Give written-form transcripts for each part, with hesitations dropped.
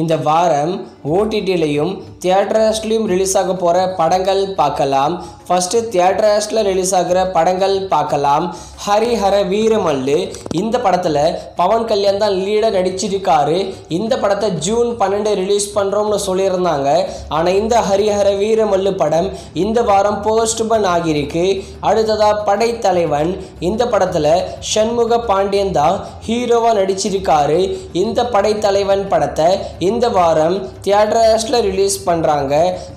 இந்த வாரம் ஓடிடிலையும் தியேட்டர்ஸ்லையும் ரிலீஸ் ஆக போகிற படங்கள் பார்க்கலாம். ஃபஸ்ட்டு தியேட்டர்ஸில் ரிலீஸ் ஆகிற படங்கள் பார்க்கலாம். ஹரிஹர வீரமல்லு, இந்த படத்தில் பவன் கல்யாண் தான் லீடாக நடிச்சிருக்காரு. இந்த படத்தை ஜூன் 12 ரிலீஸ் பண்ணுறோம்னு சொல்லியிருந்தாங்க. ஆனால் இந்த ஹரிஹர வீரமல்லு படம் இந்த வாரம் போஸ்ட்பன் ஆகியிருக்கு. அடுத்ததாக படைத்தலைவன், இந்த படத்தில் சண்முக பாண்டியன் தான் ஹீரோவாக நடிச்சிருக்காரு. இந்த படைத்தலைவன் படத்தை இந்த வாரம் தியேட்டர்ஸில் ரிலீஸ் பண்ணுறாங்க.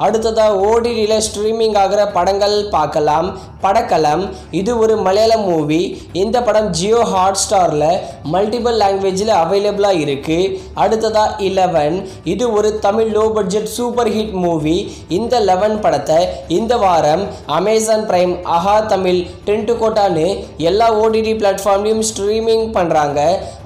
அடுத்ததாக ஓடிடியில் ஸ்ட்ரீமிங் ஆகிற படங்கள் பார்க்கலாம். படக்கலம், இது ஒரு மலையாளம் மூவி. இந்த படம் ஜியோ ஹாட்ஸ்டாரில் மல்டிபிள் லாங்குவேஜில் அவைலபிளாக இருக்குது. அடுத்ததாக 11, இது ஒரு Tamil low budget super hit movie. இந்த 11 படத்தை இந்த வாரம் அமேசான் பிரைம், ஆஹா தமிழ், டென்ட் கோட்டான்னு எல்லா ஓடிடி பிளாட்ஃபார்ம்லையும் ஸ்ட்ரீமிங் பண்ணுறாங்க.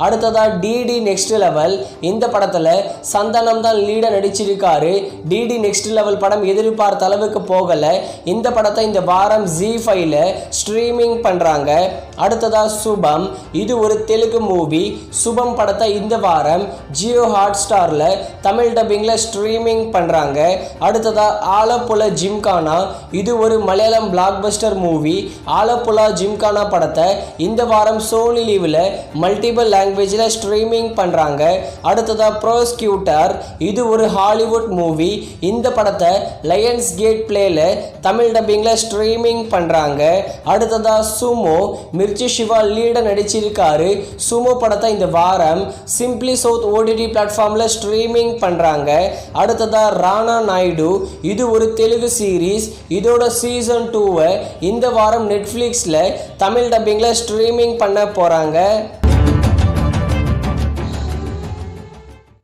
அடுத்ததாக டிடி நெக்ஸ்ட் லெவல், இந்த படத்தில் சந்தானம் தான் லீடாக நடிச்சிருக்காரு. டிடி நெக்ஸ்ட் லெவல் படம் எதிர்பார்த்த அளவுக்கு போகலை. இந்த படத்தை இந்த வாரம் Z5ல ஸ்ட்ரீமிங் பண்ணுறாங்க. அடுத்ததாக சுபம், இது ஒரு தெலுங்கு மூவி. சுபம் படத்தை இந்த வாரம் ஜியோ ஹாட்ஸ்டாரில் தமிழ் டப்பிங்கில் ஸ்ட்ரீமிங் பண்ணுறாங்க. அடுத்ததாக ஆலப்புழா ஜிம்கானா, இது ஒரு மலையாளம் பிளாக் பஸ்டர் மூவி. ஆலப்புழா ஜிம்கானா படத்தை இந்த வாரம் சோனி லீவில் மல்டிபிள் லாங்குவேஜில் ஸ்ட்ரீமிங் பண்ணுறாங்க. அடுத்ததாக ப்ரோஸ்கியூட்டர், இது ஒரு ஹாலிவுட் மூவி. இந்த படத்தை லயன்ஸ் கேட் பிளேல தமிழ் டப்பிங்கில் ஸ்ட்ரீமிங் பண்ணுறாங்க. அடுத்ததாக சுமோ, மிர்ச்சி சிவா லீடாக நடிச்சிருக்காரு. சுமோ படத்தை இந்த வாரம் சிம்பிளி சவுத் ஓடிடி பிளாட்ஃபார்மில் ஸ்ட்ரீமிங் பண்ணுறாங்க. அடுத்ததாக ராணா நாயுடு, இது ஒரு தெலுங்கு சீரீஸ். இதோட சீசன் 2 இந்த வாரம் நெட்ஃப்ளிக்ஸில் தமிழ் டப்பிங்கில் ஸ்ட்ரீமிங் பண்ண போகிறாங்க.